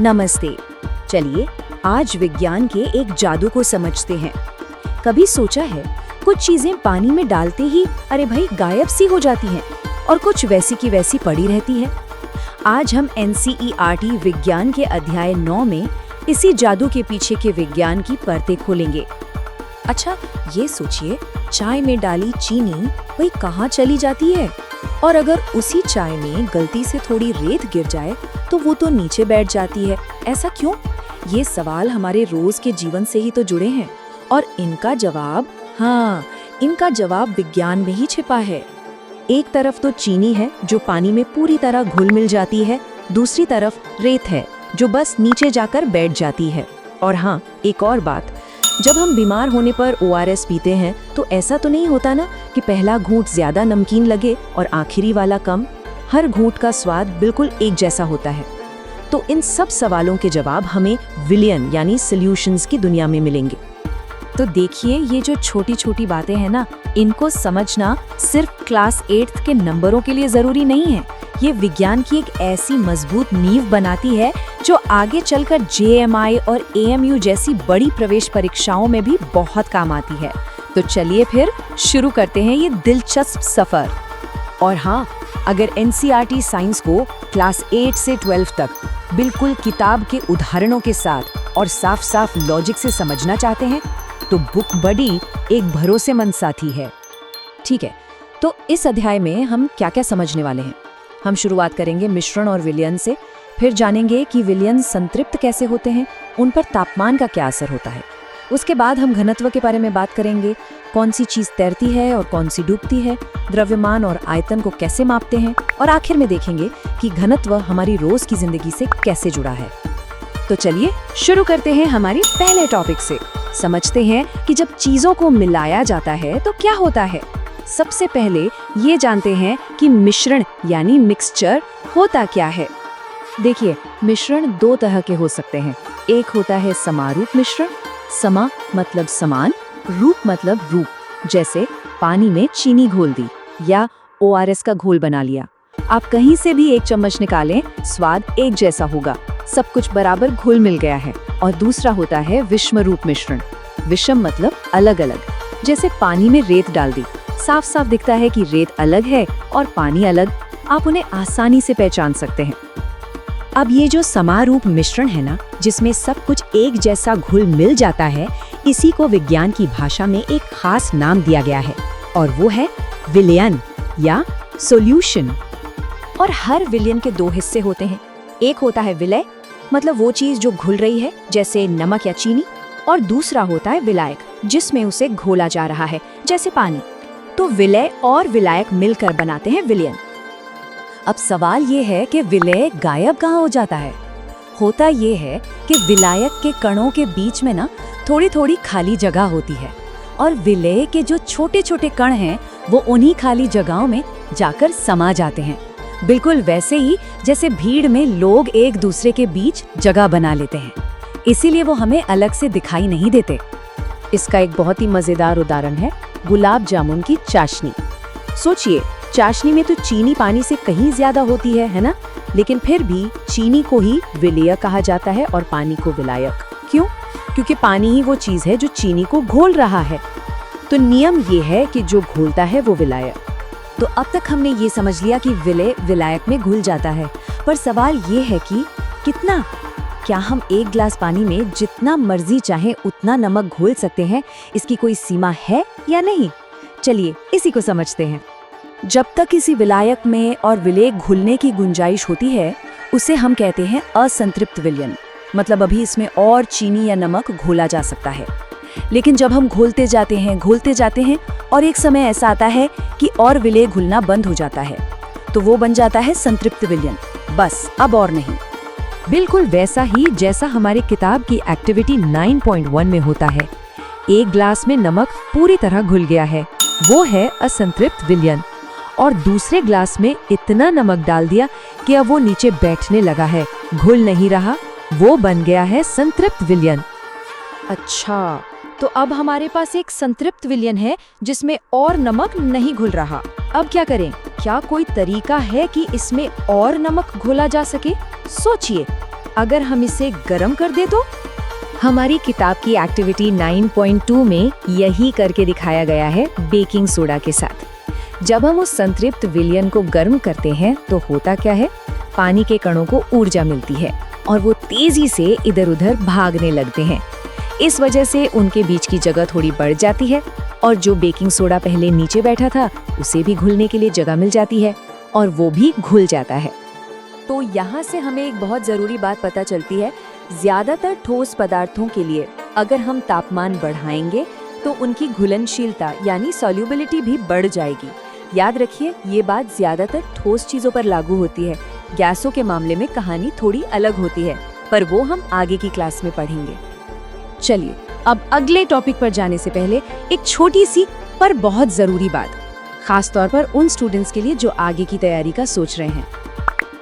नमस्ते। चलिए आज विज्ञान के एक जादू को समझते हैं। कभी सोचा है कुछ चीजें पानी में डालते ही अरे भाई गायब सी हो जाती हैं और कुछ वैसी की वैसी पड़ी रहती है। आज हम NCERT विज्ञान के अध्याय 9 में इसी जादू के पीछे के विज्ञान की परतें खोलेंगे। अच्छा ये सोचिए, चाय में डाली चीनी वही कहाँ चली जाती है, और अगर उसी चाय में गलती से थोड़ी रेत गिर जाए तो वो तो नीचे बैठ जाती है। ऐसा क्यों? ये सवाल हमारे रोज के जीवन से ही तो जुड़े हैं और इनका जवाब विज्ञान में ही छिपा है। एक तरफ तो चीनी है जो पानी में पूरी तरह घुल मिल जाती है, दूसरी तरफ रेत है जो बस नीचे जाकर बैठ जाती है। और हाँ, एक और बात, जब हम बीमार होने पर ORS पीते हैं तो ऐसा तो नहीं होता ना कि पहला घूंट ज्यादा नमकीन लगे और आखिरी वाला कम। हर घूंट का स्वाद बिल्कुल एक जैसा होता है। तो इन सब सवालों के जवाब हमें विलियन यानी सॉल्यूशंस की दुनिया में मिलेंगे। तो देखिए, ये जो छोटी छोटी बातें हैं ना, इनको समझना सिर्फ क्लास 8th के नंबरों के लिए जरूरी नहीं है। ये विज्ञान की एक ऐसी मजबूत नींव बनाती है जो आगे चलकर JMI और AMU जैसी बड़ी प्रवेश परीक्षाओं में भी बहुत काम आती है। तो चलिए फिर शुरू करते हैं ये दिलचस्प सफर। और हाँ, अगर NCERT साइंस को क्लास 8 से 12 तक बिल्कुल किताब के उदाहरणों के साथ और साफ साफ लॉजिक से समझना चाहते हैं तो बुक बडी एक भरोसेमंद साथी है। ठीक है, तो इस अध्याय में हम क्या क्या समझने वाले हैं। हम शुरुआत करेंगे मिश्रण और विलयन से, फिर जानेंगे कि विलयन संतृप्त कैसे होते हैं, उन पर तापमान का क्या असर होता है। उसके बाद हम घनत्व के बारे में बात करेंगे, कौन सी चीज तैरती है और कौन सी डूबती है, द्रव्यमान और आयतन को कैसे मापते हैं, और आखिर में देखेंगे कि घनत्व हमारी रोज की जिंदगी से कैसे जुड़ा है। तो चलिए शुरू करते हैं हमारी पहले टॉपिक से। समझते हैं कि जब चीजों को मिलाया जाता है तो क्या होता है। सबसे पहले ये जानते हैं कि मिश्रण यानी मिक्सचर होता क्या है। देखिए, मिश्रण दो तरह के हो सकते हैं। एक होता है समारूप मिश्रण। समा मतलब समान, रूप मतलब रूप, जैसे पानी में चीनी घोल दी या ORS का घोल बना लिया। आप कहीं से भी एक चम्मच निकालें, स्वाद एक जैसा होगा, सब कुछ बराबर घुल मिल गया है। और दूसरा होता है विषम रूप मिश्रण। विषम मतलब अलग अलग, जैसे पानी में रेत डाल दी, साफ साफ दिखता है कि रेत अलग है और पानी अलग। आप उन्हें आसानी से पहचान सकते हैं। अब ये जो समारूप मिश्रण है ना, जिसमें सब कुछ एक जैसा घुल मिल जाता है, इसी को विज्ञान की भाषा में एक खास नाम दिया गया है और वो है विलयन या सॉल्यूशन। और हर विलयन के दो हिस्से होते हैं। एक होता है विलय, मतलब वो चीज जो घुल रही है, जैसे नमक या चीनी, और दूसरा होता है विलायक, जिसमें उसे घोला जा रहा है, जैसे पानी। तो विलय और विलायक मिलकर बनाते हैं विलयन। अब सवाल ये है कि विलय गायब कहाँ हो जाता है। होता ये है कि विलायक के कणों के बीच में ना थोड़ी थोड़ी खाली जगह होती है और विलय के जो छोटे छोटे कण हैं वो उन्हीं खाली जगहों में जाकर समा जाते हैं। बिल्कुल वैसे ही जैसे भीड़ में लोग एक दूसरे के बीच जगह बना लेते हैं, इसीलिए वो हमें अलग से दिखाई नहीं देते। इसका एक बहुत ही मजेदार उदाहरण है गुलाब जामुन की चाशनी। सोचिए, चाशनी में तो चीनी पानी से कहीं ज्यादा होती है ना, लेकिन फिर भी चीनी को ही विलय कहा जाता है और पानी को विलायक। क्यों? क्योंकि पानी ही वो चीज है जो चीनी को घोल रहा है। तो नियम ये है कि जो घोलता है वो विलायक। तो अब तक हमने ये समझ लिया कि विलय विलायक में घुल जाता है, पर सवाल ये है कि कितना? क्या हम एक गिलास पानी में जितना मर्जी चाहे उतना नमक घोल सकते हैं? इसकी कोई सीमा है या नहीं? चलिए इसी को समझते हैं। जब तक किसी विलायक में और विलय घुलने की गुंजाइश होती है, उसे हम कहते हैं असंतृप्त विलयन। मतलब अभी इसमें और चीनी या नमक घोला जा सकता है। लेकिन जब हम घोलते जाते हैं और एक समय ऐसा आता है कि और विलय घुलना बंद हो जाता है, तो वो बन जाता है संतृप्त विलयन। बस अब और नहीं। बिल्कुल वैसा ही जैसा हमारी किताब की एक्टिविटी 9.1 में होता है। एक ग्लास में नमक पूरी तरह घुल गया है, वो है असंतृप्त विलयन। और दूसरे ग्लास में इतना नमक डाल दिया कि अब वो नीचे बैठने लगा है, घुल नहीं रहा, वो बन गया है संतृप्त विलयन। अच्छा, तो अब हमारे पास एक संतृप्त विलयन है जिसमें और नमक नहीं घुल रहा। अब क्या करें? क्या कोई तरीका है कि इसमें और नमक घोला जा सके? सोचिए, अगर हम इसे गर्म कर दे तो? हमारी किताब की एक्टिविटी 9.2 में यही करके दिखाया गया है बेकिंग सोडा के साथ। जब हम उस संतृप्त विलयन को गर्म करते हैं तो होता क्या है, पानी के कणों को ऊर्जा मिलती है और वो तेजी से इधर उधर भागने लगते हैं। इस वजह से उनके बीच की जगह थोड़ी बढ़ जाती है और जो बेकिंग सोडा पहले नीचे बैठा था उसे भी घुलने के लिए जगह मिल जाती है और वो भी घुल जाता है। तो यहाँ से हमें एक बहुत ज़रूरी बात पता चलती है, ज़्यादातर ठोस पदार्थों के लिए अगर हम तापमान बढ़ाएंगे तो उनकी घुलनशीलता यानी सॉल्युबिलिटी भी बढ़ जाएगी। याद रखिए, ये बात ज़्यादातर ठोस चीज़ों पर लागू होती है। गैसों के मामले में कहानी थोड़ी अलग होती है, पर वो हम आगे की क्लास में पढ़ेंगे। चलिए, अब अगले टॉपिक पर जाने से पहले एक छोटी सी पर बहुत ज़रूरी बात, खास तौर पर उन स्टूडेंट्स के लिए जो आगे की तैयारी का सोच रहे हैं।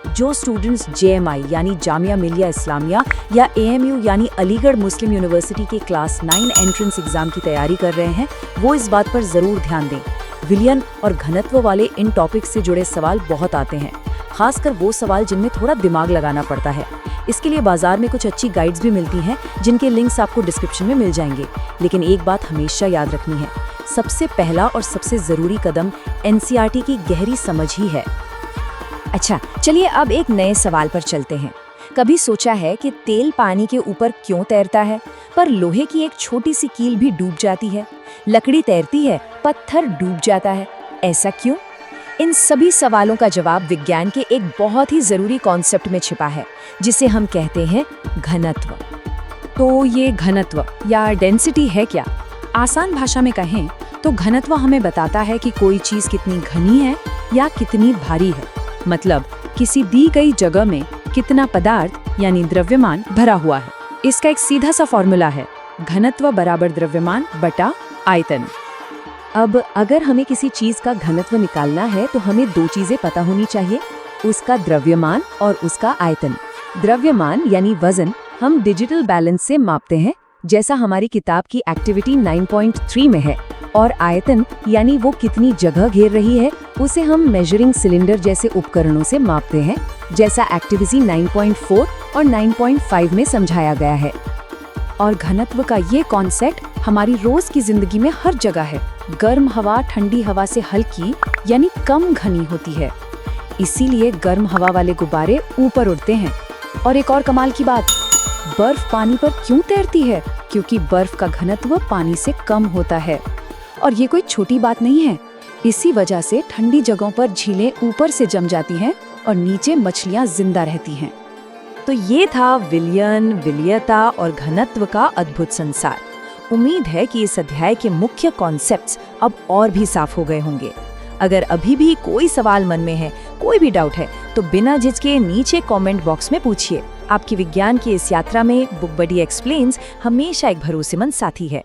जो स्टूडेंट्स JMI यानी जामिया मिलिया इस्लामिया या AMU यानी अलीगढ़ मुस्लिम यूनिवर्सिटी के क्लास 9 एंट्रेंस एग्जाम की तैयारी कर रहे हैं, वो इस बात पर ज़रूर ध्यान दें। विलयन और घनत्व वाले इन टॉपिक से जुड़े सवाल बहुत आते हैं, खासकर वो सवाल जिनमें थोड़ा दिमाग लगाना पड़ता है। इसके लिए बाजार में कुछ अच्छी गाइड्स भी मिलती हैं, जिनके लिंक्स आपको डिस्क्रिप्शन में मिल जाएंगे। लेकिन एक बात हमेशा याद रखनी है, सबसे पहला और सबसे ज़रूरी कदम NCERT की गहरी समझ ही है। अच्छा, चलिए अब एक नए सवाल पर चलते हैं। कभी सोचा है कि तेल पानी के ऊपर क्यों तैरता है, पर लोहे की एक छोटी सी कील भी डूब जाती है? लकड़ी तैरती है, पत्थर डूब जाता है, ऐसा क्यों? इन सभी सवालों का जवाब विज्ञान के एक बहुत ही ज़रूरी कॉन्सेप्ट में छिपा है, जिसे हम कहते हैं घनत्व। तो ये घनत्व या डेंसिटी है क्या? आसान भाषा में कहें तो घनत्व हमें बताता है कि कोई चीज़ कितनी घनी है या कितनी भारी है। मतलब किसी दी गई जगह में कितना पदार्थ यानी द्रव्यमान भरा हुआ है। इसका एक सीधा सा फॉर्मूला है, घनत्व बराबर द्रव्यमान बटा आयतन। अब अगर हमें किसी चीज़ का घनत्व निकालना है तो हमें दो चीज़ें पता होनी चाहिए, उसका द्रव्यमान और उसका आयतन। द्रव्यमान यानी वजन हम डिजिटल बैलेंस से मापते हैं, जैसा हमारी किताब की एक्टिविटी 9.3 में है, और आयतन यानी वो कितनी जगह घेर रही है उसे हम मेजरिंग सिलेंडर जैसे उपकरणों से मापते हैं, जैसा एक्टिविटी 9.4 और 9.5 में समझाया गया है। और घनत्व का ये कॉन्सेप्ट हमारी रोज की जिंदगी में हर जगह है। गर्म हवा ठंडी हवा से हल्की यानी कम घनी होती है, इसीलिए गर्म हवा वाले गुब्बारे ऊपर उड़ते हैं। और एक और कमाल की बात, बर्फ पानी पर क्यों तैरती है? क्योंकि बर्फ का घनत्व पानी से कम होता है। और ये कोई छोटी बात नहीं है, इसी वजह से ठंडी जगहों पर झीलें ऊपर से जम जाती हैं और नीचे मछलियां जिंदा रहती हैं। तो ये था विलयन, विलयता और घनत्व का अद्भुत संसार। उम्मीद है कि इस अध्याय के मुख्य कॉन्सेप्ट्स अब और भी साफ हो गए होंगे। अगर अभी भी कोई सवाल मन में है, कोई भी डाउट है, तो बिना झिझके नीचे कमेंट बॉक्स में पूछिए। आपकी विज्ञान की इस यात्रा में बुक बडी एक्सप्लेन्स हमेशा एक भरोसेमंद साथी है।